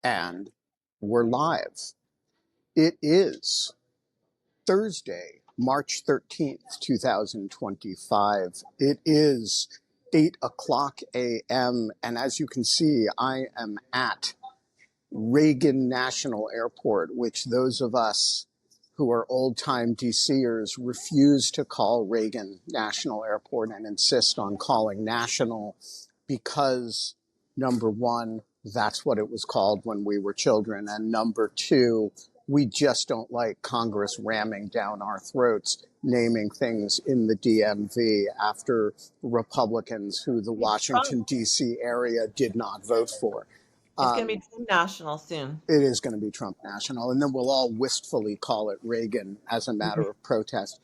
And we're live. It is Thursday, March 13th, 2025. It is 8 o'clock a.m. And as you can see, I am at Reagan National Airport, which those of us who are old-time DCers refuse to call Reagan National Airport and insist on calling National because, number one, that's what it was called when we were children, and number two, we just don't like Congress ramming down our throats, naming things in the DMV after Republicans who the Washington, D.C. area did not vote for. It's going to be Trump National soon. It is going to be Trump National, and then we'll all wistfully call it Reagan as a matter of protest.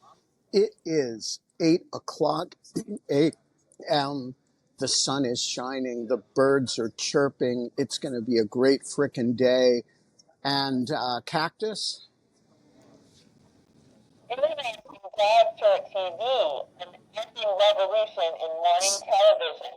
It is 8 o'clock a.m. The sun is shining. The birds are chirping. It's going to be a great frickin' day. And Cactus? Internet Dog Shirt TV, an effing revolution in morning television.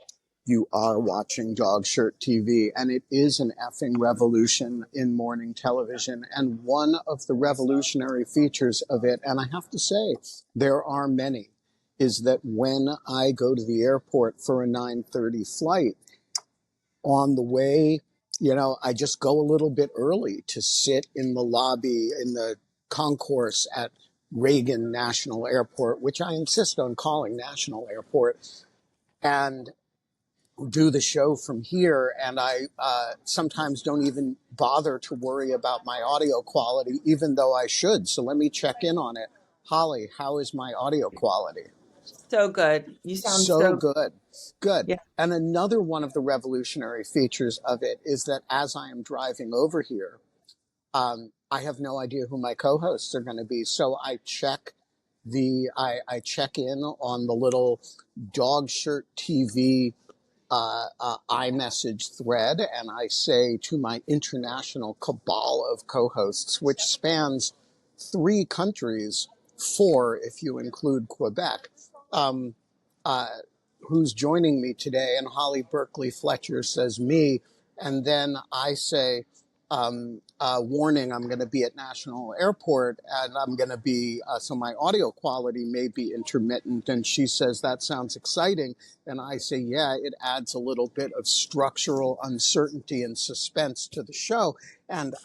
You are watching Dog Shirt TV, and it is an effing revolution in morning television. And one of the revolutionary features of it, and I have to say, there are many, is that when I go to the airport for a 9:30 flight, on the way, I just go a little bit early to sit in the lobby, in the concourse at Reagan National Airport, which I insist on calling National Airport, and do the show from here. And I sometimes don't even bother to worry about my audio quality, even though I should. So let me check in on it. Holly, how is my audio quality? So good. You sound so good. Good. Yeah. And another one of the revolutionary features of it is that as I am driving over here, I have no idea who my co-hosts are going to be. So I check I check in on the little Dog Shirt TV iMessage thread, and I say to my international cabal of co-hosts, which spans 3 countries, 4 if you include Quebec, who's joining me today. And Holly Berkley Fletcher says me, and then I say, warning, I'm going to be at National Airport, and I'm going to be, so my audio quality may be intermittent. And she says, that sounds exciting. And I say, yeah, it adds a little bit of structural uncertainty and suspense to the show. And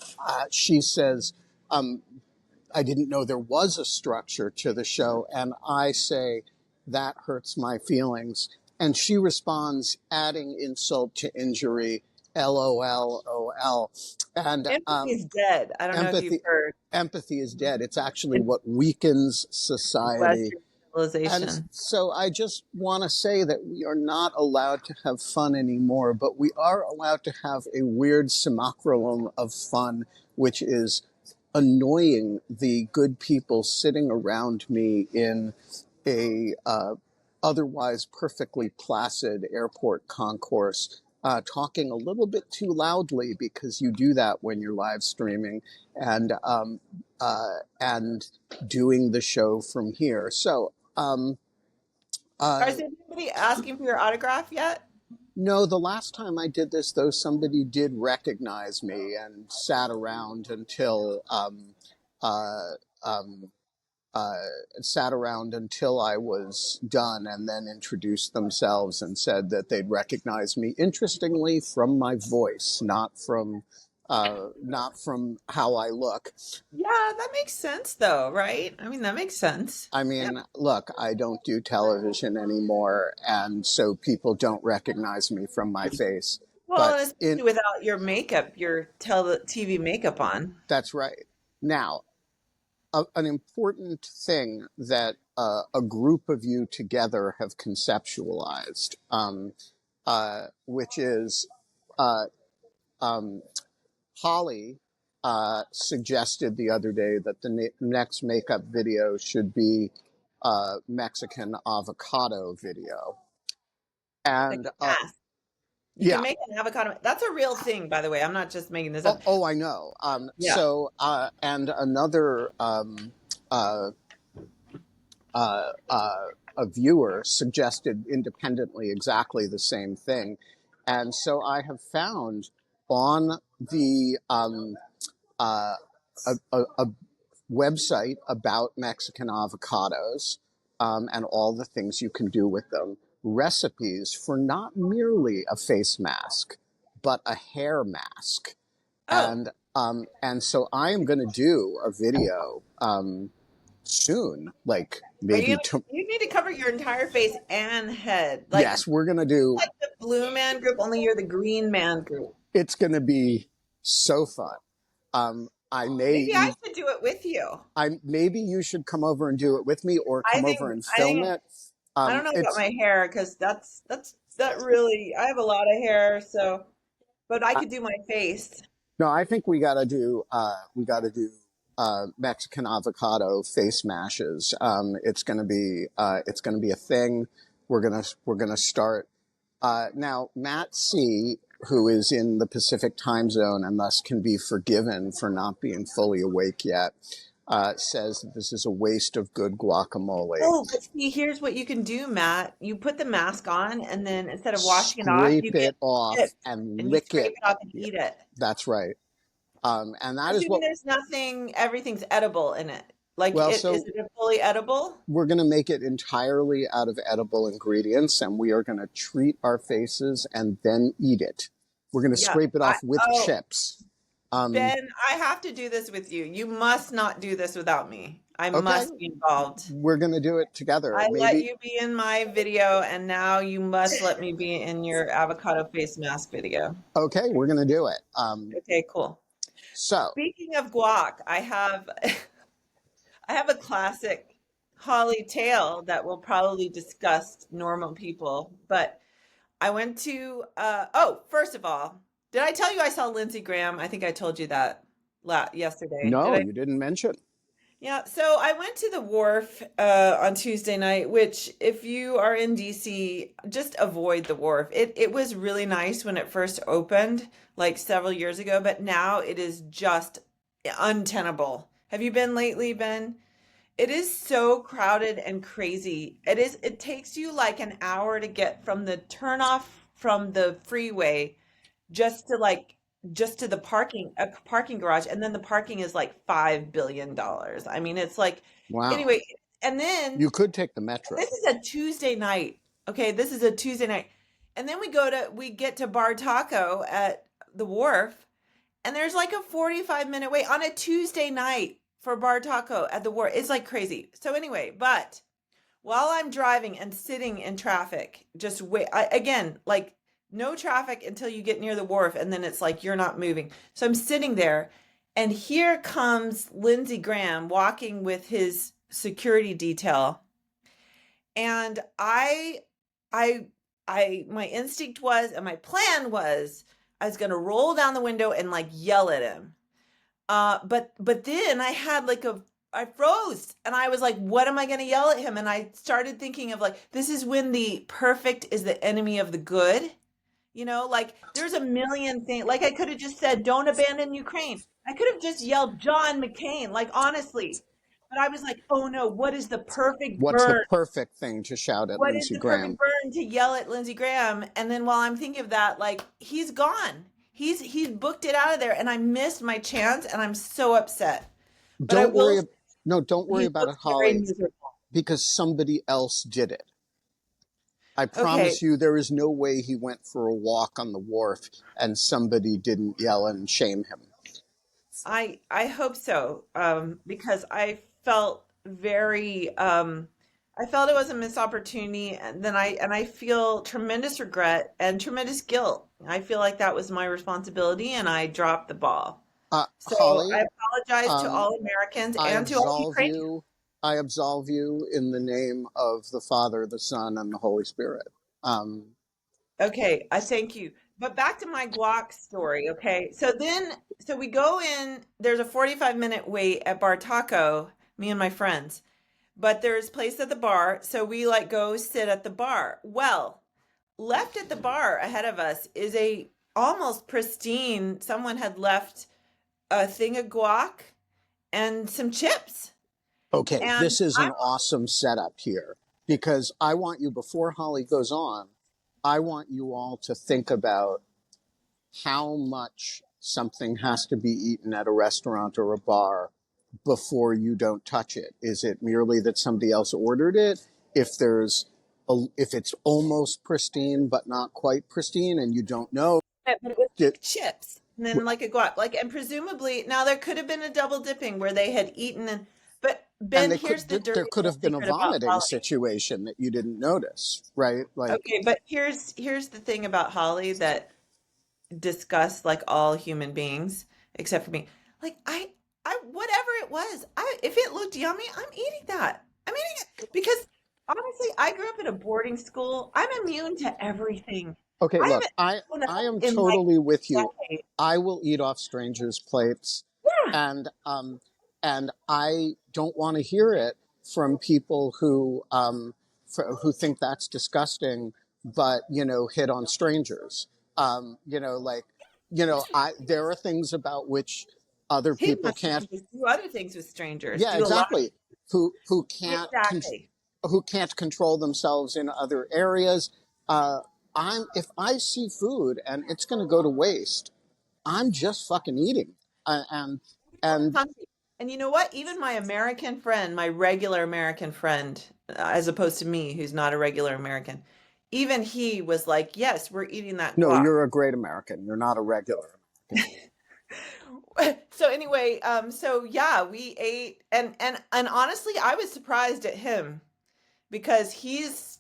she says, I didn't know there was a structure to the show. And I say, that hurts my feelings. And she responds, adding insult to injury, LOL. And empathy is dead. I don't know if you've heard. Empathy is dead. It's actually what weakens society. And so I just want to say that we are not allowed to have fun anymore, but we are allowed to have a weird simulacrum of fun, which is annoying the good people sitting around me in a otherwise perfectly placid airport concourse, talking a little bit too loudly, because you do that when you're live streaming, and doing the show from here. So, is anybody asking for your autograph yet? No, the last time I did this, though, somebody did recognize me and sat around until I was done, and then introduced themselves and said that they'd recognize me, interestingly, from my voice, not from how I look. Yeah, that makes sense, though, right? I mean, that makes sense. I mean, Look, I don't do television anymore, and so people don't recognize me from my face. Well, especially without your makeup, your TV makeup on. That's right. Now, an important thing that a group of you together have conceptualized, which is Holly suggested the other day that the next makeup video should be Mexican avocado video. And you can make an avocado. That's a real thing, by the way. I'm not just making this up. Oh, I know. Yeah. So, and another a viewer suggested independently exactly the same thing. And so I have found on the a website about Mexican avocados and all the things you can do with them. Recipes for not merely a face mask, but a hair mask. Oh, And so I am going to do a video soon, like are you maybe gonna, you need to cover your entire face and head. Like yes, we're going to do. like the blue man group, only you're the green man group. It's going to be so fun. Maybe I should do it with you. Maybe you should come over and do it with me, or I come think over and I film think it. I don't know about my hair because that really I have a lot of hair, so but I could do my face. No, I think we got to do Mexican avocado face mashes. It's gonna be a thing. We're gonna start now. Matt C, who is in the Pacific time zone and thus can be forgiven for not being fully awake yet, says that this is a waste of good guacamole. Oh, but see, here's what you can do, Matt. You put the mask on, and then instead of washing it off, you Scrape get it off chips, and and you lick scrape it. it off and eat it. That's right. And that is Assuming what. there's nothing, everything's edible in it. Like, Well, is so it fully edible? we're going to make it entirely out of edible ingredients, and we are going to treat our faces and then eat it. We're going to Yeah. scrape it off with chips. Ben, I have to do this with you. You must not do this without me. I Okay. must be involved. We're going to do it together. I let Maybe you be in my video, and now you must let me be in your avocado face mask video. okay, we're going to do it. Okay, cool. So Speaking of guac, I have I have a classic Holly tale that will probably disgust normal people, but I went to first of all, did I tell you I saw Lindsey Graham? I think I told you that yesterday. no, Did I? you didn't mention. Yeah, so I went to the wharf on Tuesday night, which if you are in DC, just avoid the wharf. It was really nice when it first opened, like several years ago, but now it is just untenable. Have you been lately, Ben? It is so crowded and crazy. It takes you like an hour to get from the turnoff from the freeway just to the parking garage, and then the parking is like $5 billion. I mean, it's like Wow. anyway, and then You could take the metro. this is a Tuesday night. Okay, this is a Tuesday night. And then we get to Bar Taco at the wharf, and there's like a 45-minute wait on a Tuesday night for Bar Taco at the wharf. It's like crazy. So anyway, but while I'm driving and sitting in traffic, just wait again, like no traffic until you get near the wharf, and then it's like you're not moving. So I'm sitting there, and here comes Lindsey Graham walking with his security detail. And my instinct was, and my plan was, I was going to roll down the window and like yell at him. But then I froze, and I was like, what am I going to yell at him? And I started thinking of like, this is when the perfect is the enemy of the good. You know, like there's a million things. Like I could have just said, don't abandon Ukraine. I could have just yelled John McCain, like honestly. But I was like, oh no, what is the perfect What's burn? the perfect thing to shout at What is Lindsey the Graham? perfect burn to yell at Lindsey Graham? And then while I'm thinking of that, like he's gone. He's booked it out of there, and I missed my chance, and I'm so upset. But Don't worry. No, don't worry about it, looks very Holly, miserable. because somebody else did it. I promise you, there is no way he went for a walk on the wharf and somebody didn't yell and shame him. I hope so, because I felt very I felt it was a missed opportunity, and then I feel tremendous regret and tremendous guilt. I feel like that was my responsibility, and I dropped the ball. So Holly, I apologize to all Americans and to all Ukrainians. I absolve you in the name of the Father, the Son, and the Holy Spirit. Okay, I thank you. But back to my guac story, okay? So we go in, there's a 45-minute wait at Bar Taco, me and my friends. But there's place at the bar, so we like go sit at the bar. Well, left at the bar ahead of us is a almost pristine, someone had left a thing of guac and some chips. Okay, And this is an awesome setup here, because I want you, before Holly goes on, I want you all to think about how much something has to be eaten at a restaurant or a bar before you don't touch it? Is it merely that somebody else ordered it? If it's almost pristine but not quite pristine and you don't know, But it was it, like chips and then like a guac, like, and presumably now there could have been a double dipping where they had eaten and, but and Ben, here's the there dirty could little have been a secret about vomiting Holly. situation that you didn't notice, right? Like, Okay, but here's the thing about Holly that disgusts like all human beings except for me. Like I whatever it was, I if it looked yummy, I'm eating that. I'm eating it because honestly, I grew up in a boarding school. I'm immune to everything. okay, I look, haven't thrown I up am in like totally with you. decades. I will eat off strangers' plates, Yeah. and I don't want to hear it from people who think that's disgusting, but hit on strangers. Like, there are things about which other Hate people on can't. strangers, do other things with strangers, Yeah, do a lot of exactly. Who can't exactly. who can't control themselves in other areas. Uh, if I see food and it's going to go to waste, I'm just fucking eating. And and Hungry. And you know what? Even my American friend, my regular American friend, as opposed to me, who's not a regular American, even he was like, "Yes, we're eating that no, guac." you're a great American. You're not a regular American. So anyway, so yeah, we ate, and honestly, I was surprised at him because he's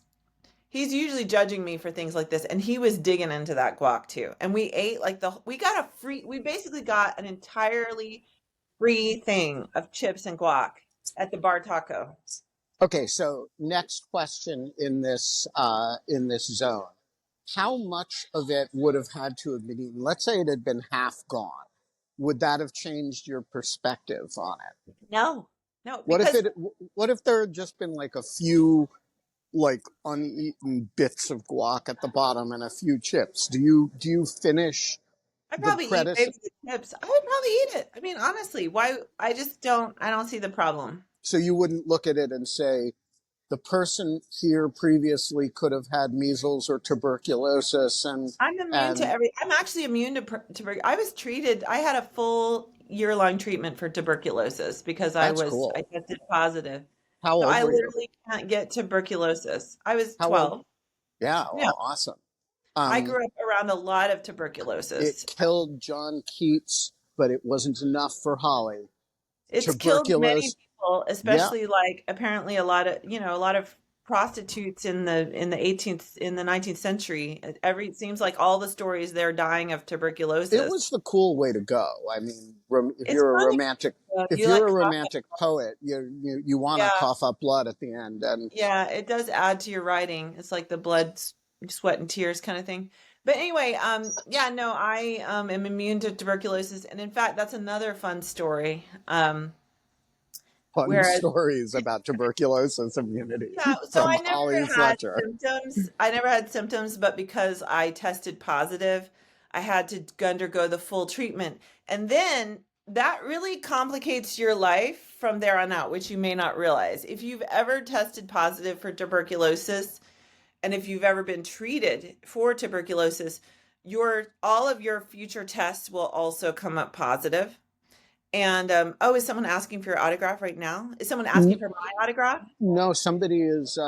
usually judging me for things like this, and he was digging into that guac too. And we ate like we basically got an entirely free thing of chips and guac at the bar taco. Okay, so next question in this zone. How much of it would have had to have been eaten? Let's say it had been half gone. Would that have changed your perspective on it? No, no, What if because there had just been like a few like uneaten bits of guac at the bottom and a few chips? Do you finish I the probably eat predecessor? maybe the chips. I would probably eat it. I mean, honestly, why? I don't see the problem. So you wouldn't look at it and say the person here previously could have had measles or tuberculosis I'm immune to and every. I'm actually immune to tuberculosis. I was treated. I had a full year-long treatment for tuberculosis because that's I cool. tested positive. How So old I were you? literally can't get tuberculosis. I was How old? 12. Yeah, Yeah, well, awesome. I Um, grew up around a lot of it tuberculosis. killed John Keats, but it wasn't enough for Holly. It's killed many Tuberculosis. people, Yeah, especially like apparently a lot of prostitutes in the 18th in the 19th century. It seems like all the stories they're dying of it tuberculosis. was the cool way to go. I mean, It's funny. if You you're like a cough. romantic poet, you want to Yeah, cough up blood at the end. And yeah, it does add to your writing. It's like the blood, sweat, and tears kind of thing. But anyway, yeah, no, I am immune to tuberculosis, and in fact, that's another fun story. fun Whereas stories about tuberculosis immunity yeah, so from I never Holly had Fletcher. symptoms. I never had symptoms, but because I tested positive, I had to undergo the full treatment. And then that really complicates your life from there on out, which you may not realize. If you've ever tested positive for tuberculosis, and if you've ever been treated for tuberculosis, your all of your future tests will also come up positive. And oh, is someone asking for your autograph right now? Is someone asking for my autograph? No, somebody is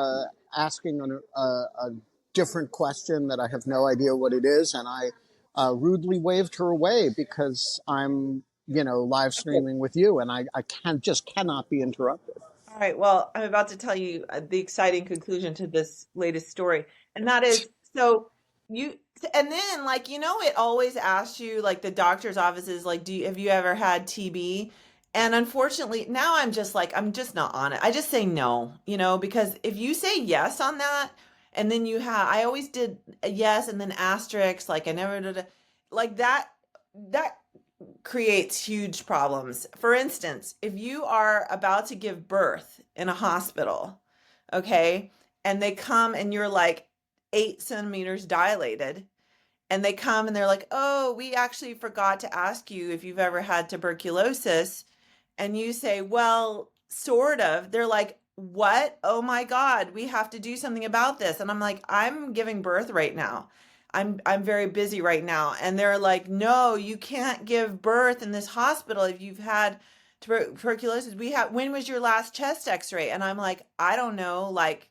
asking a different question that I have no idea what it is, and I rudely waved her away because I'm, live Okay. streaming with you, and I cannot be interrupted. All right. Well, I'm about to tell you the exciting conclusion to this latest story. And that is so you, and then like, it always asks you, like the doctor's offices, like, have you ever had TB? And unfortunately, now I'm just not on it. I just say no, because if you say yes on that, and then I always did a yes and then asterisk, like I never did, like that creates huge problems. For instance, if you are about to give birth in a hospital, okay, and they come and you're like 8 centimeters dilated, and they come and they're like, oh, we actually forgot to ask you if you've ever had tuberculosis. And you say, well, sort of. They're like, what? Oh my God, we have to do something about this. And I'm like, I'm giving birth right now. I'm very busy right now. And they're like, no, you can't give birth in this hospital if you've had tuberculosis. When was your last chest x-ray? And I'm like, I don't know, like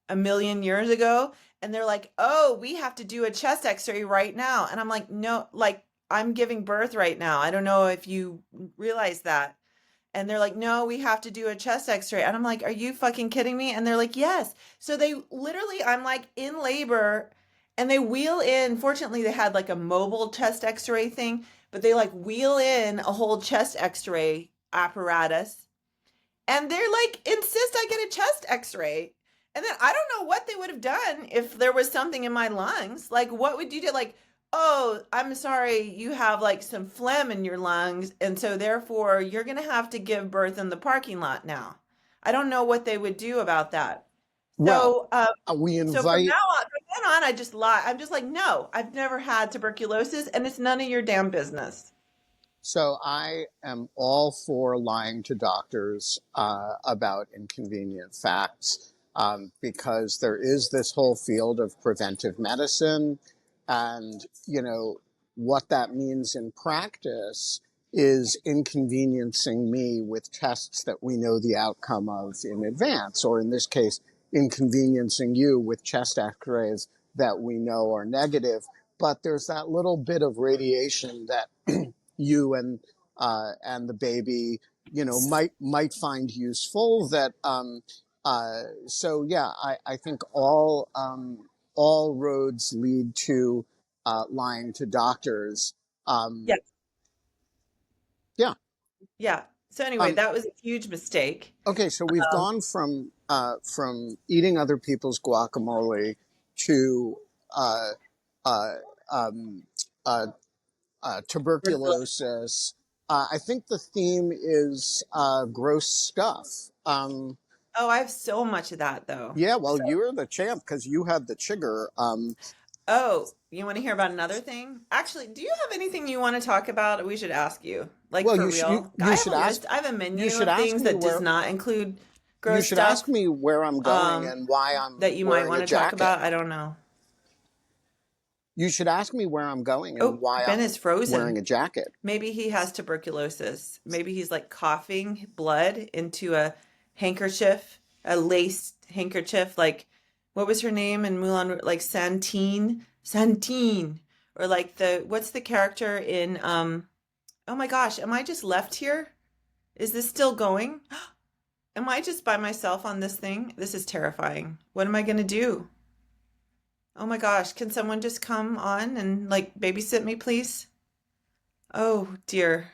a million years ago. And they're like, oh, we have to do a chest x-ray right now. And I'm like, no, like I'm giving birth right now. I don't know if you realize that. And they're like, no, we have to do a chest x-ray. And I'm like, are you fucking kidding me? And they're like, yes. So they literally, I'm like in labor and they wheel in. Fortunately, they had like a mobile chest x-ray thing, but they like wheel in a whole chest x-ray apparatus. And they're like, insist I get a chest x-ray. And then I don't know what they would have done if there was something in my lungs. Like, what would you do? Like, oh, I'm sorry, you have like some phlegm in your lungs, and so therefore you're going to have to give birth in the parking lot now. I don't know what they would do about that. Well, So, we so from invite. then on, I just lie. I'm just like, no, I've never had tuberculosis, and it's none of your damn business. So I am all for lying to doctors about inconvenient facts because there is this whole field of preventive medicine. And, what that means in practice is inconveniencing me with tests that we know the outcome of in advance, or in this case, inconveniencing you with chest x-rays that we know are negative. But there's that little bit of radiation that you and the baby, might find useful. That so yeah, I think all roads lead to lying to doctors. Yeah. Yeah. Yeah. So anyway, Um, that was a huge mistake. okay, so we've gone from eating other people's guacamole to uh, uh, um, uh, tuberculosis. I think the theme is gross stuff. Oh, I have so much of that though. Yeah, well, So, you're the champ because you had the chigger. oh, you want to hear about another thing? Actually, do you have anything you want to talk about? We should ask you, like Well, for you should real. you I have should a ask list. I have a you menu should of ask things me that does where not include you gross should ask stuff. me where I'm going Um, and why I'm that you might wearing want a to talk jacket. about. I don't know. You should ask me where I'm going and Oh, why Ben I'm is wearing frozen. a jacket. Maybe he has tuberculosis. Maybe he's like coughing blood into a handkerchief, a laced handkerchief. Like, what was her name in Moulin? Like Santine, or like what's the character in Oh my gosh, am I just left here? Is this still going? Am I just by myself on this thing? This is terrifying. What am I gonna do? Oh my gosh, can someone just come on and like babysit me, please? Oh dear.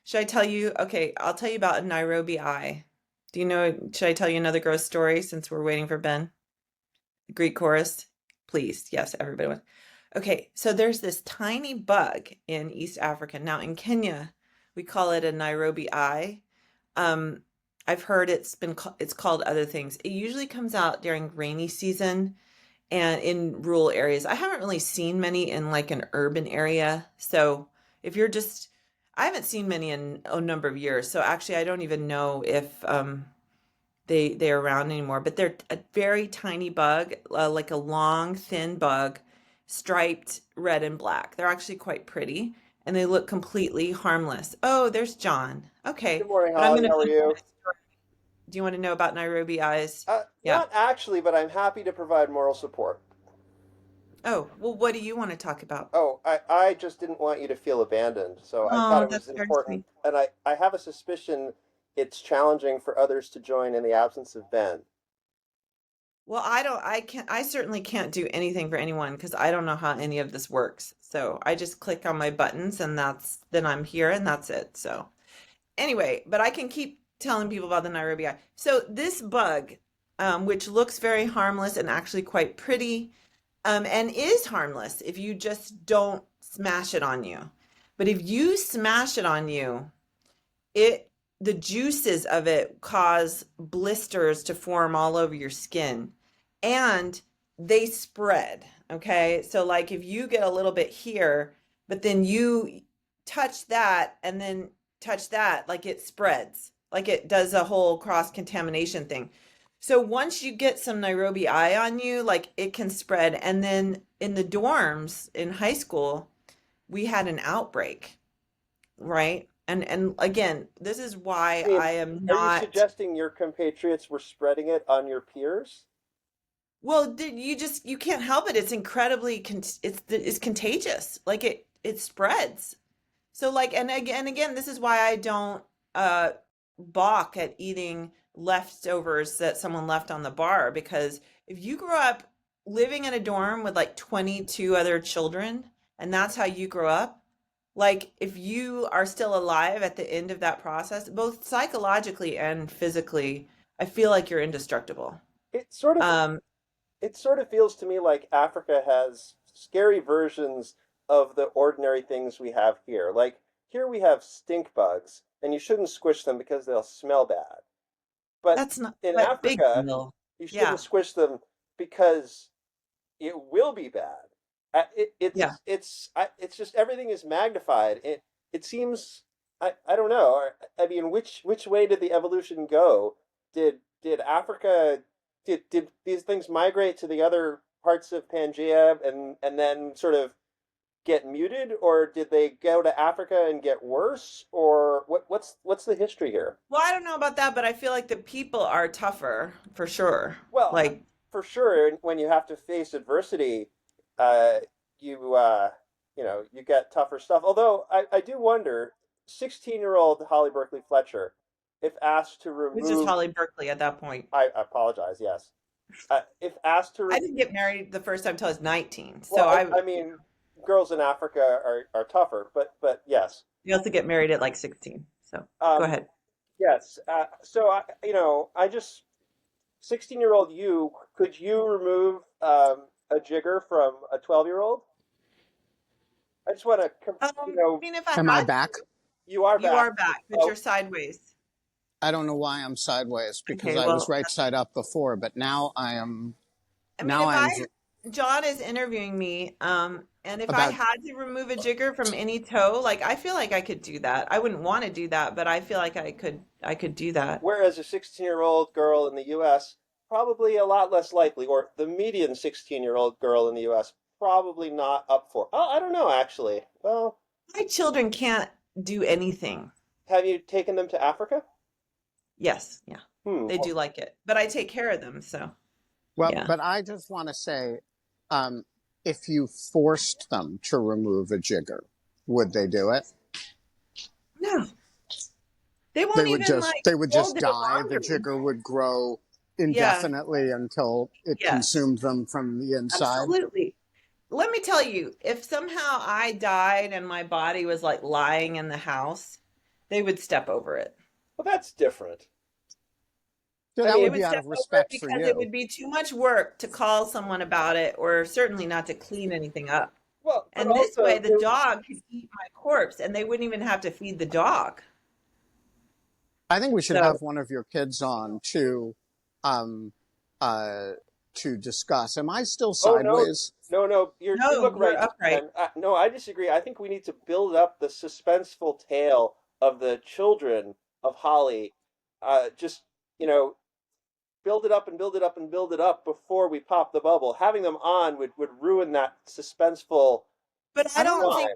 Should I tell you? Okay, I'll tell you about a Nairobi eye. Do you know, should I tell you another gross story since we're waiting for Ben? Greek chorus? Please. Yes, everybody wants. Okay, so there's this tiny bug in East Africa. Now in Kenya, we call it a Nairobi eye. Um, I've heard it's called other things. It usually comes out during rainy season and in rural areas. I haven't really seen many in like an urban area. So if you're just, I haven't seen many in a number of years. So actually, I don't even know if they're around anymore. But they're a very tiny bug, like a long, thin bug, striped red and black. They're actually quite pretty, and they look completely harmless. Oh, there's John. Good Okay, morning, but I'm Holly. gonna How are finish my you? story. Do you want to know about Nairobi eyes? Yeah. Not actually, but I'm happy to provide moral support. Oh, well, what do you want to talk about? Oh, I just didn't want you to feel abandoned, so I thought Oh, it was that's very important. sweet. And I have a suspicion it's challenging for others to join in the absence of Ben. Well, I certainly can't do anything for anyone because I don't know how any of this works. So I just click on my buttons and then I'm here and that's it. So anyway, but I can keep telling people about the Nairobi eye. So this bug, which looks very harmless and actually quite pretty, and is harmless if you just don't smash it on you. But if you smash it on you, it the juices of it cause blisters to form all over your skin and they spread. Okay, so like if you get a little bit here but then you touch that and then touch that, like it spreads, like it does a whole cross contamination thing. So once you get some Nairobi eye on you, like it can spread. And then in the dorms in high school, we had an outbreak, right? And again, this is why I mean, I am are you not. suggesting your compatriots were spreading it on your peers? Well, you can't help it. It's incredibly it's contagious. Like it spreads. So like and again, this is why I don't uh balk at eating leftovers that someone left on the bar, because if you grew up living in a dorm with like 22 other children and that's how you grow up, like if you are still alive at the end of that process, both psychologically and physically, I feel like you're indestructible. It sort of Um, it sort of feels to me like Africa has scary versions of the ordinary things we have here. Like here we have stink bugs, and you shouldn't squish them because they'll smell bad. But that's not in but big Africa, deal. you Yeah. shouldn't squish them because it will be bad. Yeah. It's just everything is magnified. It seems I don't know. I mean, which way did the evolution go? Did Africa did these things migrate to the other parts of Pangea and then sort of get muted, or did they go to Africa and get worse, or what's the history here? Well, I don't know about that, but I feel like the people are tougher for sure. Well, Like, for sure, when you have to face adversity, uh, you you know you get tougher stuff. Although I do wonder, 16-year-old Holly Berkley Fletcher, if asked to it was just remove, Holly Berkeley at that point. I apologize, yes, if asked to, I didn't get married the first time until I was 19. So well, I, I mean, girls in Africa are tougher, but yes, you also get married at like 16. So go um, ahead. yes. So I just 16-year-old you, could you remove a jigger from a 12-year-old? I just want to, I mean, if I Am I had, back? you are you back. are back, but Oh, you're sideways. I don't know why I'm sideways because Okay, I was well, right side up before, but now I am. I mean, Now if I, I'm John is interviewing me, and if I about. had to remove a jigger from any toe, like I feel like I could do that. I wouldn't want to do that, but I feel like I could do that. whereas a 16-year-old girl in the U.S. probably a lot less likely, or the median 16-year-old girl in the U.S. probably not up for. Oh, I don't know actually. Well, My children can't do anything. have you taken them to Africa? Yes, yeah. Hmm. They do like it, but I take care of them, so Well, yeah. but I just want to say, um, if you forced them to remove a jigger, would they do it? No, they won't even like They would hold just their die. The laundry. jigger would grow Yeah, indefinitely until it yes, consumed them from the inside. absolutely. Let me tell you, if somehow I died and my body was like lying in the house, they would step over it. Well, that's different. So I that They mean, would be would out step of over it respect for because it you. would be too much work to call someone about it, or certainly not to clean anything up. well, but And this way, also the dog could eat my corpse and they wouldn't even have to feed the dog. I think we should So, have one of your kids on um, uh, to discuss. Am I still oh no, sideways? no, you no, look you're right. upright. And no, I disagree. I think we need to build up the suspenseful tale of the children of Holly. Just you know, build it up and build it up and build it up before we pop the bubble. Having them on would ruin that suspenseful But I don't know. climb.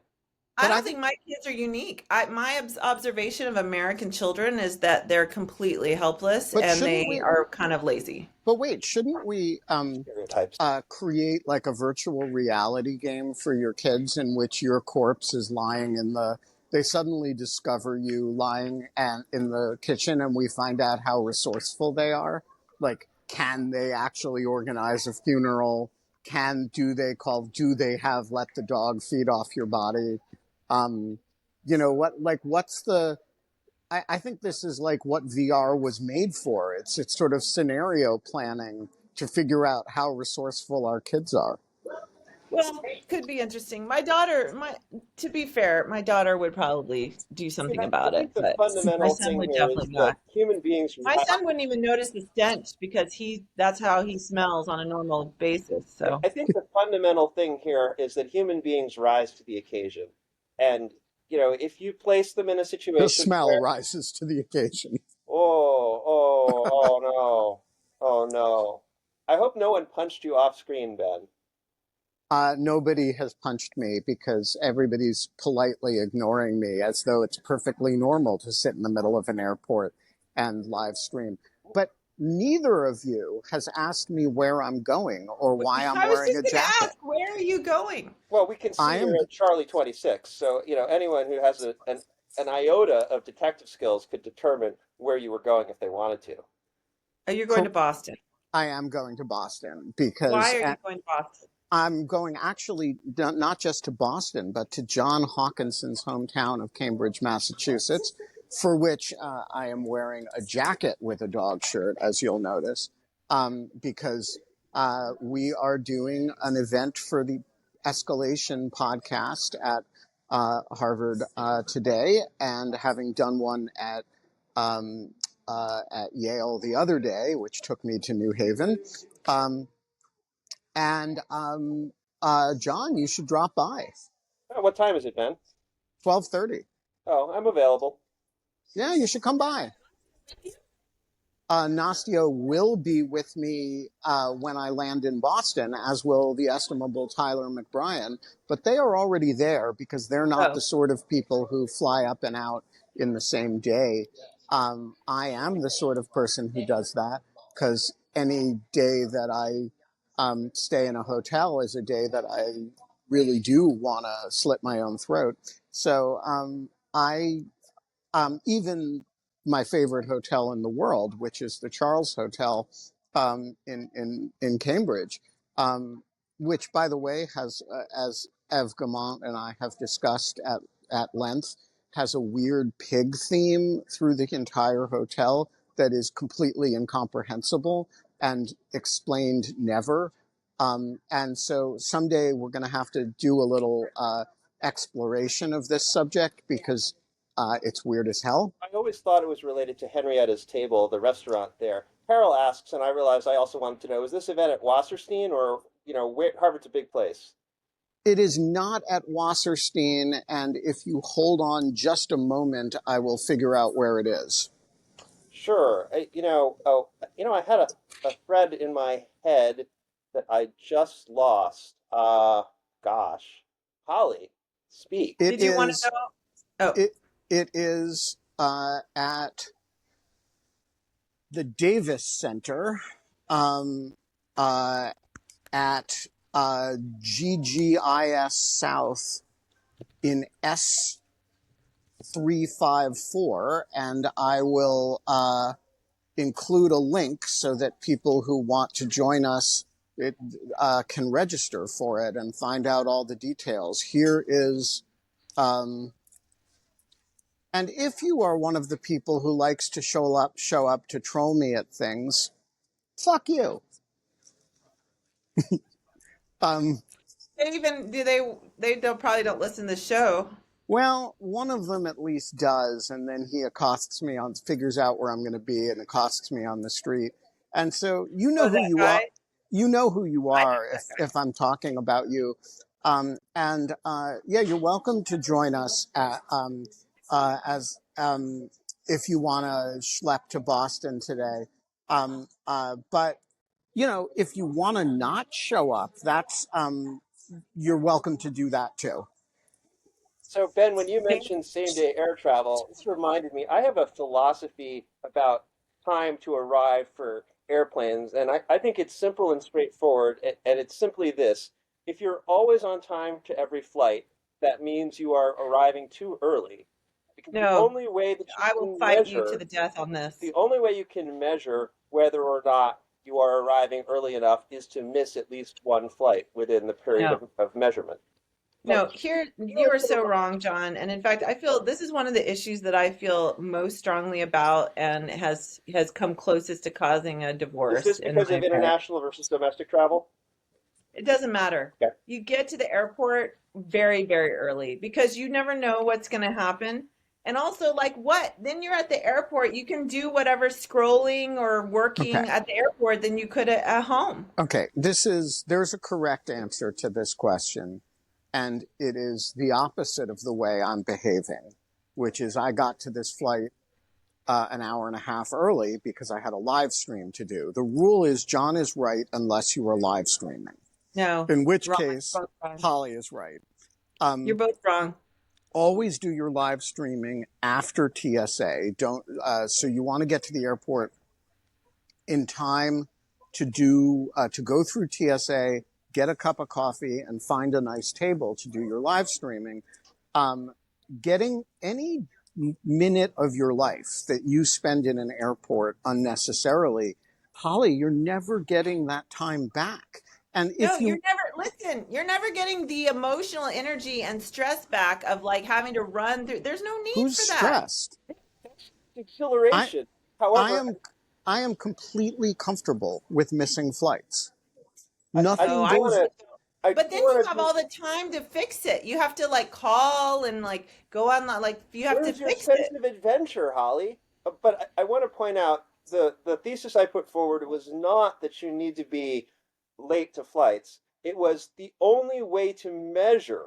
I But I don't think think, my kids are unique. My observation of American children is that they're completely helpless but and shouldn't they we? are kind of lazy. But wait, shouldn't we Stereotypes. create like a virtual reality game for your kids in which your corpse is lying in the? They suddenly discover you lying and in the kitchen, and we find out how resourceful they are. Like, can they actually organize a funeral? Do they call? Do they have let the dog feed off your body? Um, you know what? Like, what's the? I think this is like what VR was made for. It's sort of scenario planning to figure out how resourceful our kids are. Well, could be interesting. My daughter, to be fair, my daughter would probably do I mean, something I about it, think the but my fundamental son thing would here is definitely that not. human beings. My son wouldn't even notice the stench because that's how he smells on a normal basis. So, I think the fundamental thing here is that human beings rise to the occasion, and if you place them in a The situation smell where rises to the occasion. oh no, oh no. I hope no one punched you off screen, Ben. Nobody has punched me because everybody's politely ignoring me as though it's perfectly normal to sit in the middle of an airport and live stream. But neither of you has asked me where I'm going or why I'm I was wearing just a going to jacket. ask, where are you going? Well, we can I see you're am at Charlie 26, so anyone who has an iota of detective skills could determine where you were going if they wanted to. Oh, you're going to Boston. I am going to Boston Why because are you going to Boston? I'm going actually not just to Boston, but to John Hawkinson's hometown of Cambridge, Massachusetts, for which I am wearing a jacket with a dog shirt, as you'll notice, because we are doing an event for the Escalation podcast at Harvard today, and having done one at Yale the other day, which took me to New Haven. And John, you should drop by. Oh, what time is it, Ben? 12:30. Oh, I'm available. Yeah, you should come by. Nastya will be with me when I land in Boston, as will the estimable Tyler McBrien. But they are already there because they're not the sort of people who fly up and out in the same day. I am the sort of person who does that because any day that I stay in a hotel is a day that I really do want to slit my own throat. So I even my favorite hotel in the world, which is the Charles Hotel in Cambridge, which, by the way, has, as Ev Gamont and I have discussed at length, has a weird pig theme through the entire hotel that is completely incomprehensible and explained never. And so someday we're going to have to do a little exploration of this subject because it's weird as hell. I always thought it was related to Henrietta's Table, the restaurant there. Carol asks, and I realized I also wanted to know, is this event at Wasserstein or, where Harvard's a big place? It is not at Wasserstein, and if you hold on just a moment, I will figure out where it is. Sure. I had a thread in my head that I just lost. Gosh. Holly, speak. Did you want to know? Oh, It is at the Davis Center at GGIS South in S354, and I will include a link so that people who want to join us can register for it and find out all the details. Here is, and if you are one of the people who likes to show up to troll me at things, fuck you. they probably don't listen to the show. Well, one of them at least does, and then he accosts me figures out where I'm going to be and accosts me on the street. And so you know who you are. You know who you are if I'm talking about you. You're welcome to join us if you want to schlep to Boston today. But if you want to not show up, that's you're welcome to do that too. So, Ben, when you mentioned same-day air travel, this reminded me, I have a philosophy about time to arrive for airplanes, and I think it's simple and straightforward, and it's simply this. If you're always on time to every flight, that means you are arriving too early. Because the only way that I will fight you to the death on this. The only way you can measure whether or not you are arriving early enough is to miss at least one flight within the period of measurement. No, you are so wrong, John. And in fact, I feel this is one of the issues that I feel most strongly about and has come closest to causing a divorce. Is this because of international versus domestic travel? It doesn't matter. Okay. You get to the airport very, very early because you never know what's going to happen. And also, then you're at the airport, you can do whatever scrolling or working at the airport than you could at home. Okay, there's a correct answer to this question. And it is the opposite of the way I'm behaving, which is I got to this flight an hour and a half early because I had a live stream to do. The rule is John is right unless you are live streaming, No, in which wrong. case Both wrong. Holly is right. You're both wrong. Always do your live streaming after TSA. Don't so you want to get to the airport in time to go through TSA, get a cup of coffee, and find a nice table to do your live streaming. Getting any minute of your life that you spend in an airport unnecessarily, Holly, you're never getting that time back. And No, if you you're never getting the emotional energy and stress back of like having to run through. There's no need who's for that. stressed? Exhilaration. However, I am completely comfortable with missing flights. I Nothing do I goes. But then you have all the time to fix it. You have to like call and like go on like you have to Where's your fix sense it. of adventure, Holly? But I want to point out the thesis I put forward was not that you need to be late to flights. It was the only way to measure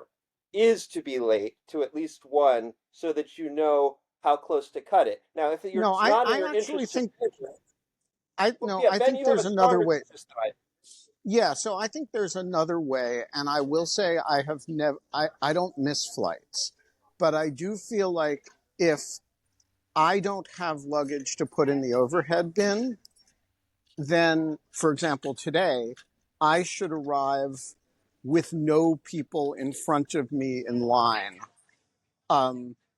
is to be late to at least one so that you know how close to cut it. Now, if you're No, not in I your actually interest, think yeah, I Ben, think you have there's a another stronger way. thesis than I do. Yeah, so I think there's another way, and I will say I have never I don't miss flights, but I do feel like if I don't have luggage to put in the overhead bin, then, for example, today, I should arrive with no people in front of me in line.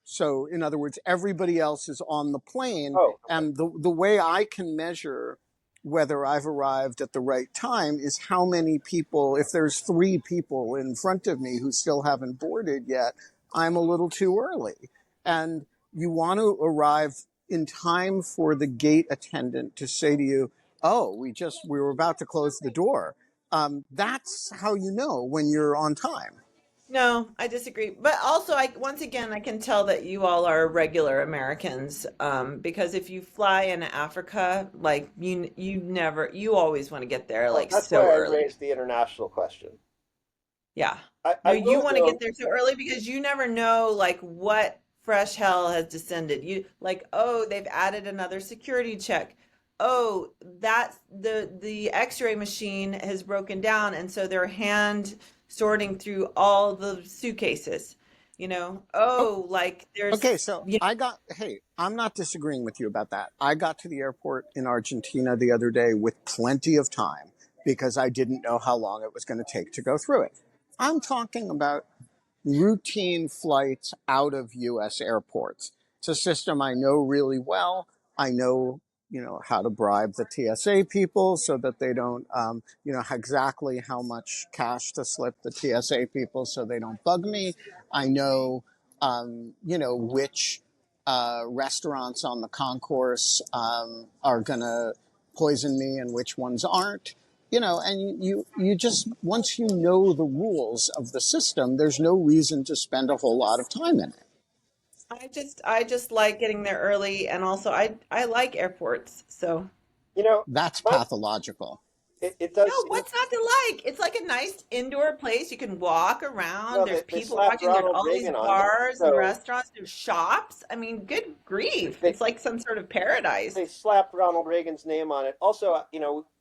So in other words, everybody else is on the plane, Oh, okay. and the way I can measure whether I've arrived at the right time is how many people, if there's 3 people in front of me who still haven't boarded yet, I'm a little too early. And you want to arrive in time for the gate attendant to say to you, oh, we were about to close the door. That's how you know when you're on time. No, I disagree. But also, once again, I can tell that you all are regular Americans, because if you fly in Africa, like you always want to get there Well, like that's so why I early. raised the international question. Yeah. No, I you will want to go. get there so early because you never know like what fresh hell has descended. You like, oh, they've added another security check. Oh, that's the X-ray machine has broken down, and so they're hand sorting through all the suitcases. Oh, like Okay, there's so hey, I'm not disagreeing with you about that. I got to the airport in Argentina the other day with plenty of time because I didn't know how long it was going to take to go through it. I'm talking about routine flights out of U.S. airports. It's a system I know really well. I know, how to bribe the TSA people so that they don't, exactly how much cash to slip the TSA people so they don't bug me. I know, which restaurants on the concourse are going to poison me and which ones aren't. And you just, once you know the rules of the system, there's no reason to spend a whole lot of time in it. I just like getting there early, and also I like airports. So You know, That's my pathological. it no, does seem. what's not to like? It's like a nice indoor place. You can walk around. Well, There's they people slapped watching. There's Ronald all these Reagan on it, bars and so restaurants. There's shops. I mean, good grief. they It's like some sort of paradise. they slapped Ronald Reagan's name on it. Also,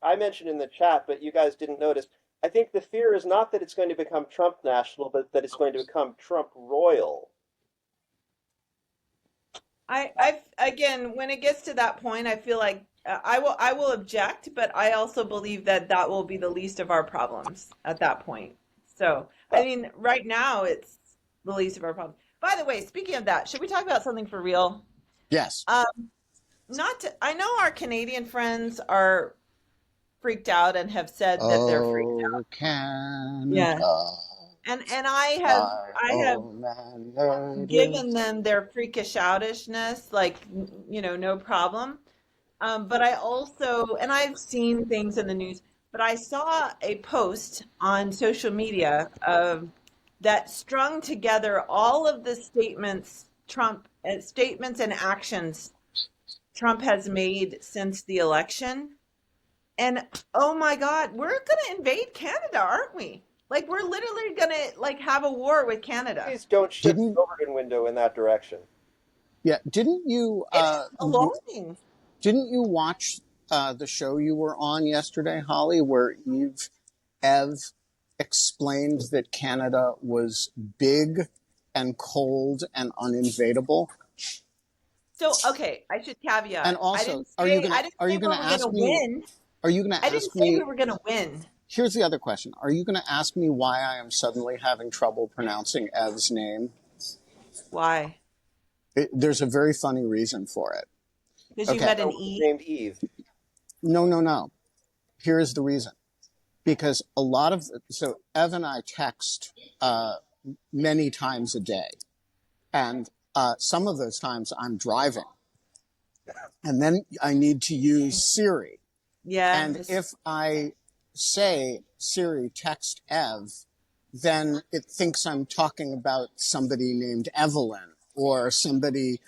I mentioned in the chat, but you guys didn't notice. I think the fear is not that it's going to become Trump national, but that it's going to become Trump royal. I've again, when it gets to that point, I feel like I will object, but I also believe that that will be the least of our problems at that point. So, I Well, mean, right now it's the least of our problems. By the way, speaking of that, should we talk about something for real? Yes. Um, not to, I know our Canadian friends are freaked out and have said that they're freaked out. Oh, Yeah. Canada, And I have my I have own landed. given them their freakish outishness, like, no problem. But I also, and I've seen things in the news, but I saw a post on social media that strung together all of the statements and actions Trump has made since the election. And oh my God, we're going to invade Canada, aren't we? Like we're literally going to like have a war with Canada. please don't shift the Didn't Overton window in that direction. Yeah, didn't you It's alarming. didn't you watch the show you were on yesterday, Holly, where Ev explained that Canada was big and cold and uninvadable? So, okay, I should And caveat. also, I didn't are say you we gonna were going ask to me? win. Are you gonna I didn't ask say we me? were going to win. Here's the other question: are you gonna ask me why I am suddenly having trouble pronouncing Ev's name? Why? There's a very funny reason for it. Because you Okay. met an Oh, E. named Eve. No. Here is the reason. Because so Ev and I text many times a day. And some of those times I'm driving. And then I need to use Siri. And Yes. if I say, Siri, text Ev, then it thinks I'm talking about somebody named Evelyn or somebody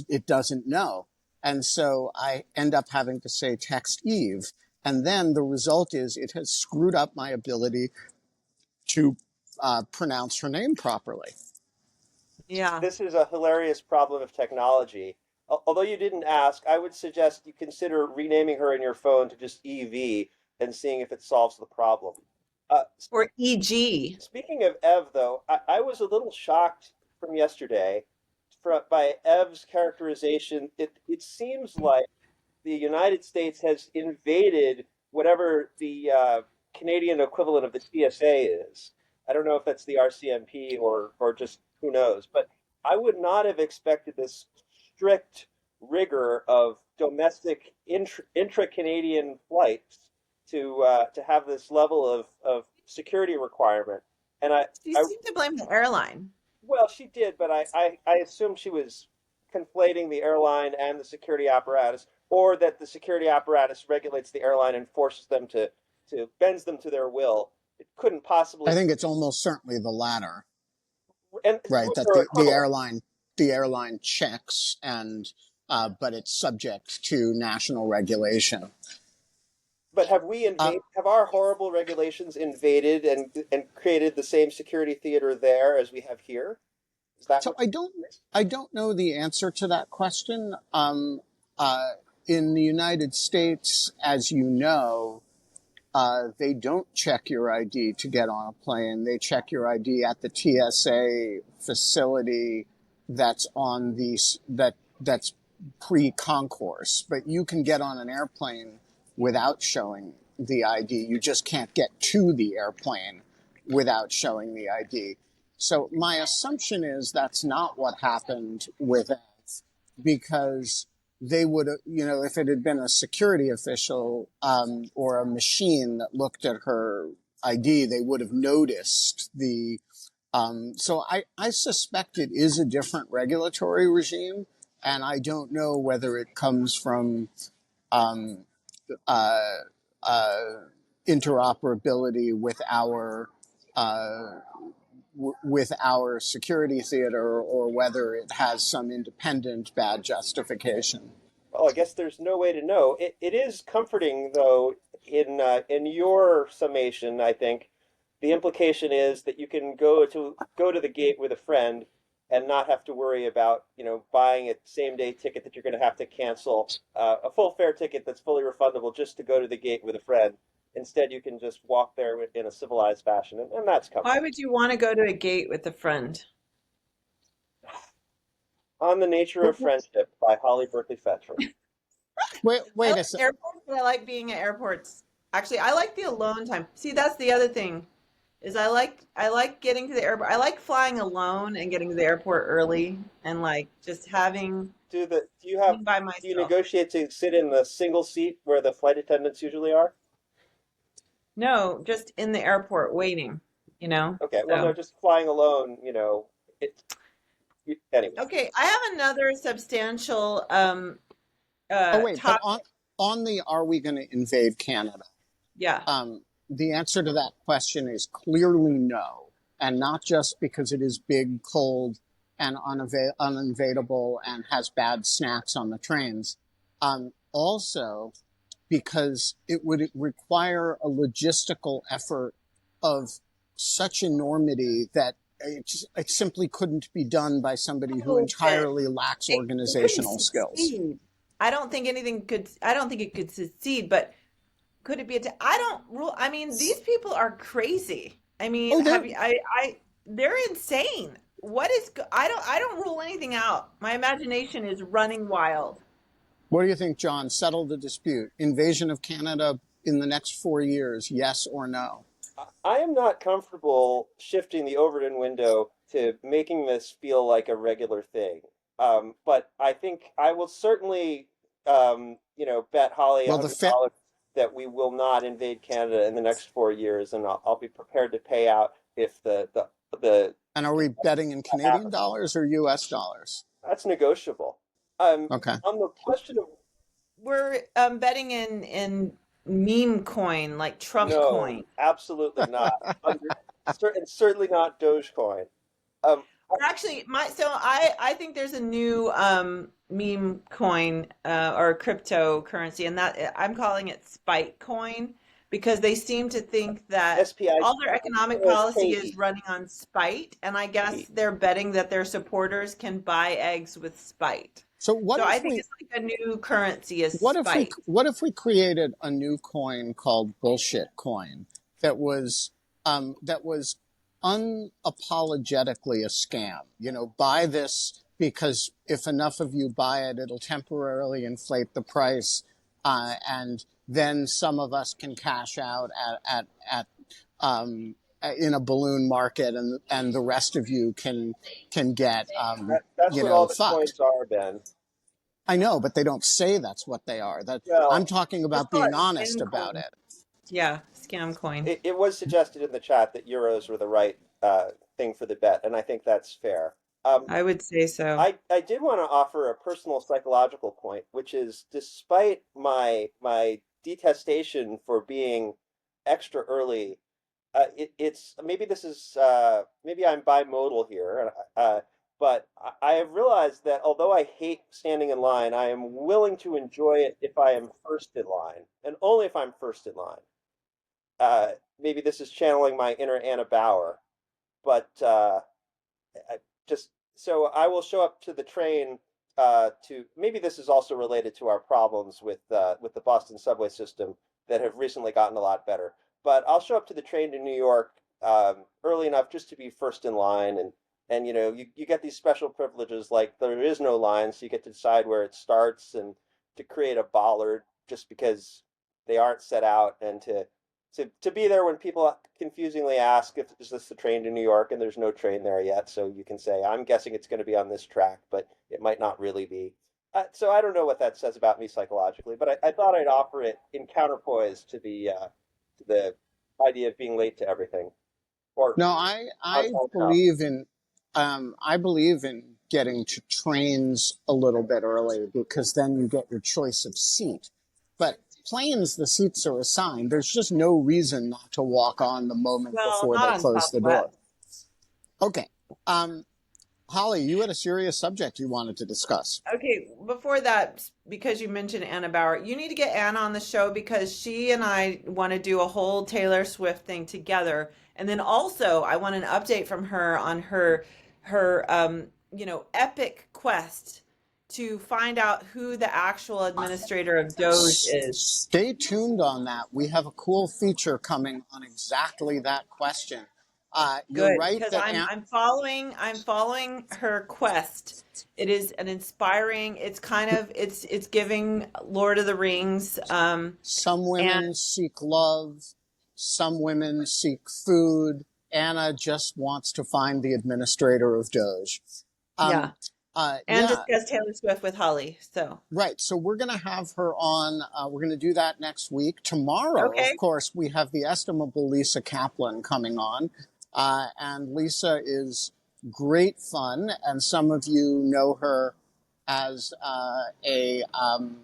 it doesn't know. And so I end up having to say text Eve. And then the result is it has screwed up my ability to pronounce her name properly. Yeah. This is a hilarious problem of technology. Although you didn't ask, I would suggest you consider renaming her in your phone to just EV and seeing if it solves the problem. Uh, Or EG. Speaking of Ev, though, I was a little shocked from yesterday by Ev's characterization. It seems like the United States has invaded whatever the Canadian equivalent of the TSA is. I don't know if that's the RCMP or just who knows, but I would not have expected this strict rigor of domestic intra-Canadian flights to have this level of security requirement. And You I seem to blame the airline. well, she did, but I assume she was conflating the airline and the security apparatus, or that the security apparatus regulates the airline and forces them to bends them to their will. It couldn't I possibly, think it's almost certainly the latter, and right? That or the airline checks but it's subject to national regulation. But have we Uh, invaded? Have our horrible regulations invaded and created the same security theater there as we have here? Is that so what? I don't know the answer to that question. In the United States, as you know, they don't check your ID to get on a plane. They check your ID at the TSA facility that's that's pre-concourse. But you can get on an airplane without showing the ID. You just can't get to the airplane without showing the ID. So my assumption is that's not what happened with F, because they would, if it had been a security official or a machine that looked at her ID, they would have noticed the. So I suspect it is a different regulatory regime, and I don't know whether it comes from um, uh, uh, interoperability uh, with our security theater, or whether it has some independent bad justification. Well, I guess there's no way to know. It is comforting, though, in your summation. I think the implication is that you can go to the gate with a friend and not have to worry about buying a same day ticket that you're going to have to cancel, a full fare ticket that's fully refundable just to go to the gate with a friend. Instead, you can just walk there in a civilized fashion, and that's Why comforting. would you want to go to a gate with a friend? On the Nature of Friendship by Holly Berkley Fletcher. Wait, I wait like a second. airports, but I like being at airports. Actually, I like the alone time. See, that's the other thing, is I like getting to the airport. I like flying alone and getting to the airport early and like just having being by Do you myself. negotiate to sit in the single seat where the flight attendants usually are? No, just in the airport waiting, you know? Okay, well, no, So, just flying alone, it, anyway. okay, I have another substantial Oh, wait, but topic. on the are we going to invade Canada? Yeah. The answer to that question is clearly no, and not just because it is big, cold, and uninvadable and has bad snacks on the trains. Also, because it would require a logistical effort of such enormity that it simply couldn't be done by somebody who Oh, entirely lacks it couldn't organizational skills. succeed. I don't think anything could. I don't think it could succeed. But could it be I don't rule. I mean, these people are crazy. I mean, Oh, have you? They're insane. I don't rule anything out. My imagination is running wild. what do you think, John? Settle the dispute. Invasion of Canada in the next 4 years, yes or no? I am not comfortable shifting the Overton window to making this feel like a regular thing. But I think I will certainly, bet Holly a Well, hundred dollars that we will not invade Canada in the next 4 years, and I'll be prepared to pay out if the and are we betting in Canadian dollars or US dollars? that's negotiable. Okay. On the question of We're betting in meme coin, like Trump no, coin. absolutely not. And certainly not Dogecoin. Um, Or actually, I think there's a new meme coin or cryptocurrency, and that I'm calling it Spite Coin because they seem to think that SPI all their economic policy is running on spite, and I guess they're betting that their supporters can buy eggs with spite. So I think it's like a new currency is what spite. if we created a new coin called Bullshit Coin that was unapologetically a scam? Buy this because if enough of you buy it, it'll temporarily inflate the price, and then some of us can cash out at in a balloon market, and the rest of you can get that's what all the fucked. coins are, Ben. I know, but they don't say that's what they are. I'm talking about being honest about it. Yeah, scam coin. It was suggested in the chat that euros were the right thing for the bet, and I think that's fair. I would say so. I did want to offer a personal psychological point, which is despite my detestation for being extra early, it's maybe this is maybe I'm bimodal here, but I have realized that although I hate standing in line, I am willing to enjoy it if I am first in line, and only if I'm first in line. Maybe this is channeling my inner Anna Bauer, but just so I will show up to the train to maybe this is also related to our problems with the Boston subway system that have recently gotten a lot better. But I'll show up to the train to New York early enough just to be first in line, and you get these special privileges like there is no line, so you get to decide where it starts and to create a bollard just because they aren't set out, and to be there when people confusingly ask if is this the train to New York, and there's no train there yet, so you can say I'm guessing it's going to be on this track, but it might not really be. So I don't know what that says about me psychologically, but I thought I'd offer it in counterpoise to the idea of being late to everything. Or no, I believe in getting to trains a little bit early because then you get your choice of seat. But planes, the seats are assigned. There's just no reason not to walk on the moment before they close the door. Okay. Holly, you had a serious subject you wanted to discuss. Okay, before that, because you mentioned Anna Bauer, you need to get Anna on the show because she and I want to do a whole Taylor Swift thing together. And then also, I want an update from her on her epic quest to find out who the actual administrator of Doge is. Stay tuned on that. We have a cool feature coming on exactly that question. You're Good, right because that I'm following her quest. It is an inspiring. It's kind of it's giving Lord of the Rings. Some women seek love, some women seek food. Anna just wants to find the administrator of Doge. Discuss Taylor Swift with Holly. So right, so we're going to have her on. We're going to do that next week. Tomorrow, of course, we have the estimable Lisa Kaplan coming on. And Lisa is great fun, and some of you know her as an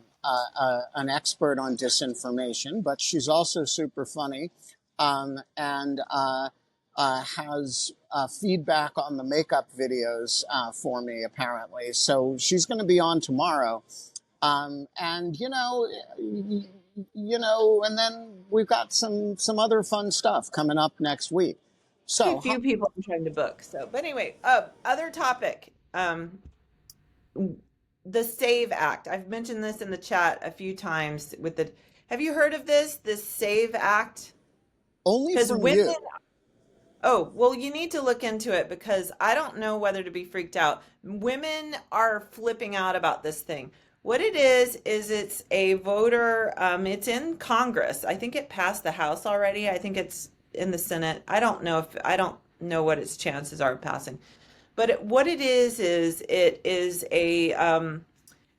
expert on disinformation, but she's also super funny and has feedback on the makeup videos for me, apparently. So she's going to be on tomorrow. And then we've got some other fun stuff coming up next week. So, A few people I'm trying to book. So, but anyway, other topic. The SAVE Act. I've mentioned this in the chat a few times with the, have you heard of this SAVE Act? only Because from women, you. oh, well, you need to look into it because I don't know whether to be freaked out. Women are flipping out about this thing. What it is it's a voter, it's in Congress. I think it passed the House already. I think it's in the Senate. I don't know what its chances are of passing. But what it is it is a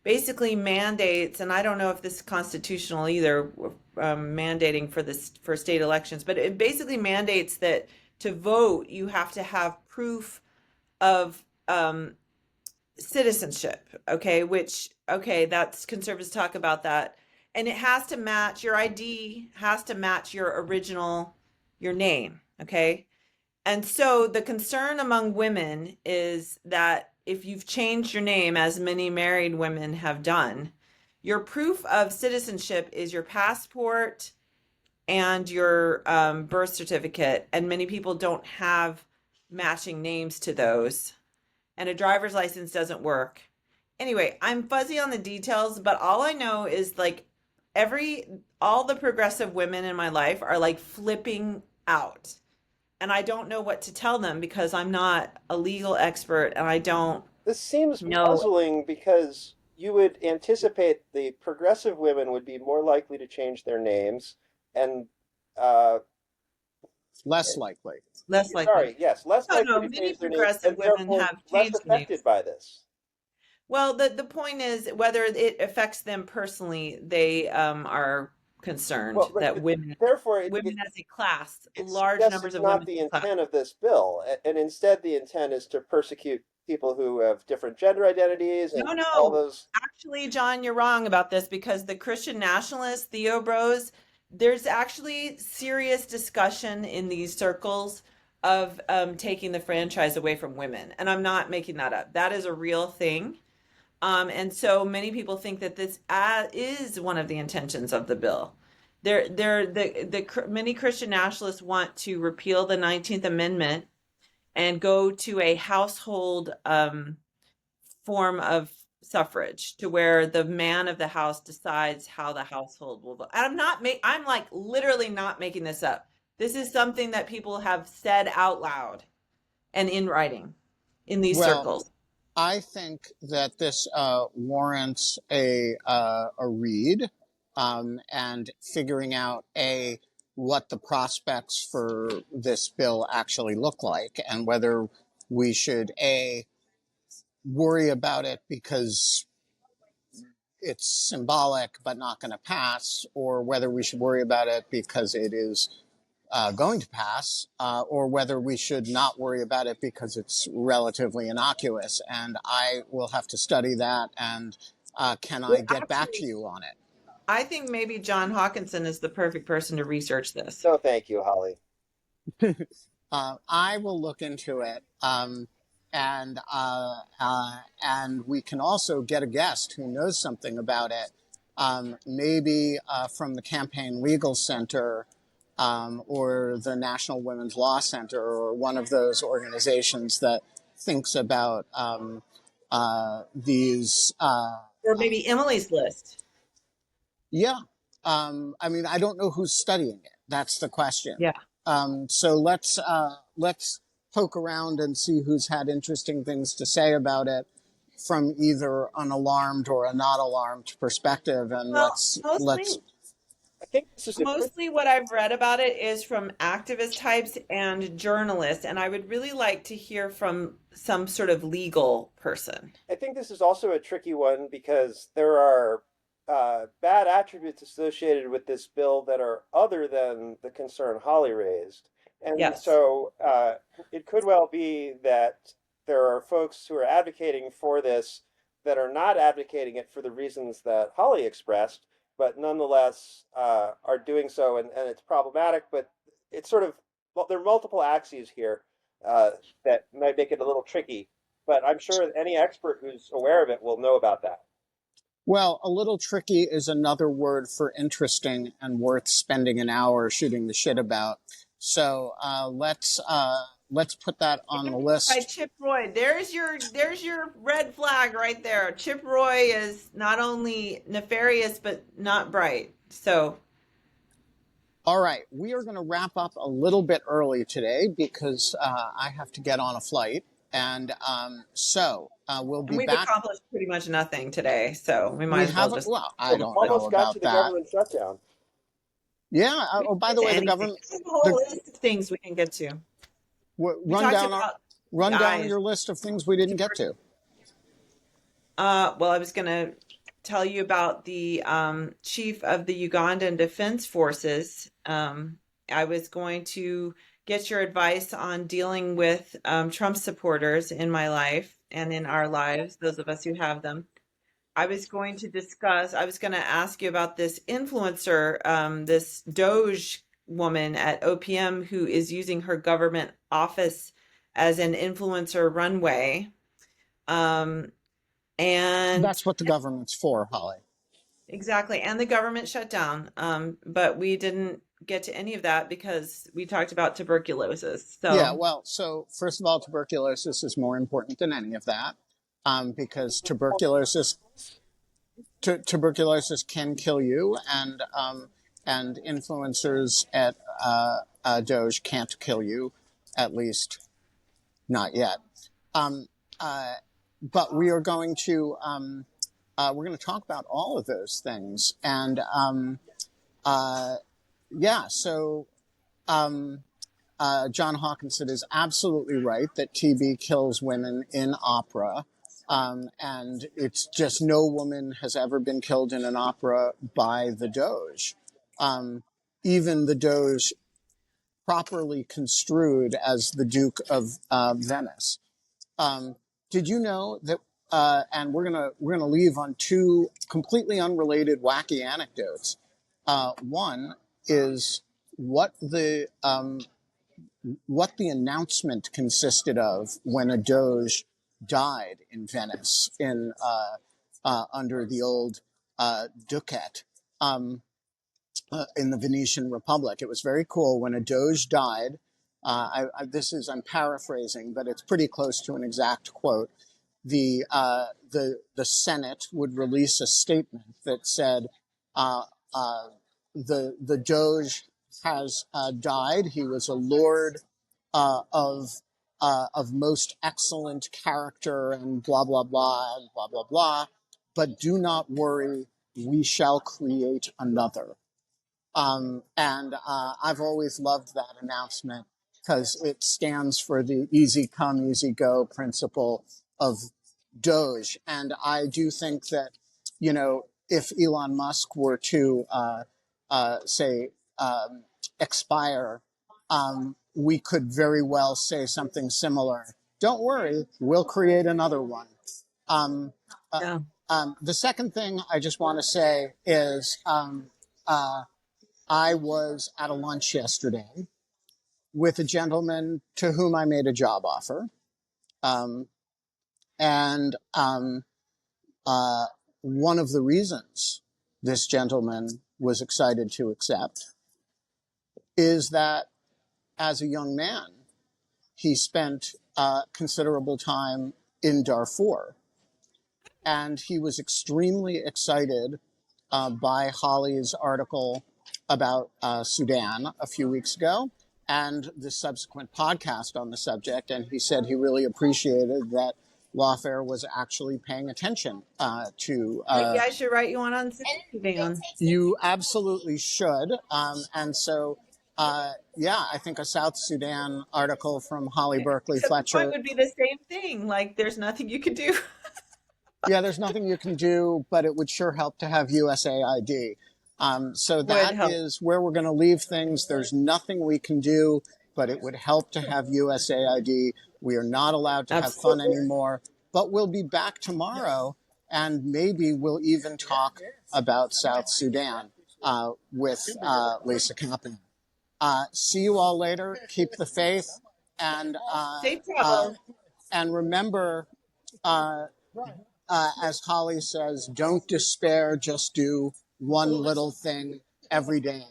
basically mandates, and I don't know if this is constitutional either, mandating for this for state elections, but it basically mandates that to vote you have to have proof of citizenship. Okay, which okay, that's conservatives talk about that, and it has to match your ID has to match your original your name. Okay, and so the concern among women is that if you've changed your name, as many married women have done, your proof of citizenship is your passport and your birth certificate. And many people don't have matching names to those. And a driver's license doesn't work. Anyway, I'm fuzzy on the details, but all I know is like all the progressive women in my life are like flipping out, and I don't know what to tell them because I'm not a legal expert and I don't This seems know. puzzling because you would anticipate the progressive women would be more likely to change their names, and uh, Less likely. Less likely. sorry, yes, less No, likely no, to many change their names, progressive and women therefore have less changed their names. affected by this. Well, the point is whether it affects them personally, they are concerned Well, that therefore, women as a class, it large suggests numbers it's of not women the as a class. intent of this bill, and instead the intent is to persecute people who have different gender identities and No, all no. those. Actually, John, you're wrong about this because the Christian nationalists, Theo Bros, there's actually serious discussion in these circles of taking the franchise away from women. And I'm not making that up. That is a real thing. And so many people think that this is one of the intentions of the bill. Many Christian nationalists want to repeal the 19th Amendment and go to a household form of suffrage to where the man of the house decides how the household will vote. And I'm like literally not making this up. This is something that people have said out loud and in writing in these Well, circles. I think that this warrants a read and figuring out what the prospects for this bill actually look like, and whether we should worry about it because it's symbolic but not going to pass, or whether we should worry about it because it is going to pass, or whether we should not worry about it because it's relatively innocuous. And I will have to study that. And can I Well, get back to actually, you on it? I think maybe John Hawkinson is the perfect person to research this. No, thank you, Holly. I will look into it. And we can also get a guest who knows something about it, maybe from the Campaign Legal Center, or the National Women's Law Center, or one of those organizations that thinks about these. Or maybe Emily's list. Yeah. I mean, I don't know who's studying it. That's the question. Yeah. So let's poke around and see who's had interesting things to say about it from either an alarmed or a not alarmed perspective. And Well, let's. I think this is a pretty, mostly what I've read about it is from activist types and journalists, and I would really like to hear from some sort of legal person. I think this is also a tricky one because there are bad attributes associated with this bill that are other than the concern Holly raised. And Yes. so it could well be that there are folks who are advocating for this that are not advocating it for the reasons that Holly expressed, but nonetheless are doing so, and it's problematic. But it's sort of, well, there are multiple axes here that might make it a little tricky. But I'm sure any expert who's aware of it will know about that. Well, a little tricky is another word for interesting and worth spending an hour shooting the shit about. So let's put that on the By list. Chip Roy. There's your red flag right there. Chip Roy is not only nefarious but not bright. So All right, we are going to wrap up a little bit early today because I have to get on a flight, and so we'll and be we've back. accomplished pretty much nothing today, so we might We as well haven't. just Well, I Well, we don't know almost got to about the that. government shutdown. Yeah. we Oh, can by get the to way, the anything. government. There's a whole The list of things we can get to. We run talked down about run the down eyes. your list of things we didn't get to. Well, I was going to tell you about the chief of the Ugandan Defense Forces. I was going to get your advice on dealing with Trump supporters in my life and in our lives, those of us who have them. I was going to ask you about this influencer, this Doge woman at OPM who is using her government office as an influencer runway. And That's what the government's for, Holly. exactly, and the government shutdown. But we didn't get to any of that because we talked about tuberculosis. Yeah. So Well, so first of all, tuberculosis is more important than any of that, because tuberculosis can kill you, and influencers at Doge can't kill you, at least not yet. Um, uh, but we're going to talk about all of those things, and yeah. So John Hawkinson is absolutely right that TB kills women in opera. And it's just no woman has ever been killed in an opera by the Doge. Even the Doge properly construed as the Duke of Venice. Did you know that? And we're gonna leave on two completely unrelated wacky anecdotes. One is what the announcement consisted of when a Doge died in Venice under the old ducat in the Venetian Republic. It was very cool when a Doge died. I'm paraphrasing, but it's pretty close to an exact quote. The Senate would release a statement that said, uh, uh, the Doge has died. He was a lord of most excellent character, and blah blah blah and blah blah blah. But do not worry, we shall create another. And I've always loved that announcement because it stands for the easy come, easy go principle of Doge. And I do think that, if Elon Musk were to, say, expire, we could very well say something similar. Don't worry, we'll create another one. Um, uh, yeah. the second thing I just want to say is, I was at a lunch yesterday with a gentleman to whom I made a job offer. Um, and one of the reasons this gentleman was excited to accept is that as a young man, he spent considerable time in Darfur. And he was extremely excited by Holly's article about Sudan a few weeks ago and the subsequent podcast on the subject. And he said he really appreciated that Lawfare was actually paying attention to. Maybe I should write you on Sudan. You absolutely should. And so, yeah, I think a South Sudan article from Holly Berkley Except the Fletcher. point would be the same thing. Like there's nothing you can do. Yeah, there's nothing you can do, but it would sure help to have USAID. So that is where we're going to leave things. There's nothing we can do, but it would help to have USAID. We are not allowed to have fun anymore, but we'll be back tomorrow, and maybe we'll even talk about South Sudan with Lisa Kaplan. See you all later. Keep the faith, and Safe travel. and remember, as Holly says, don't despair. Just do one little thing every day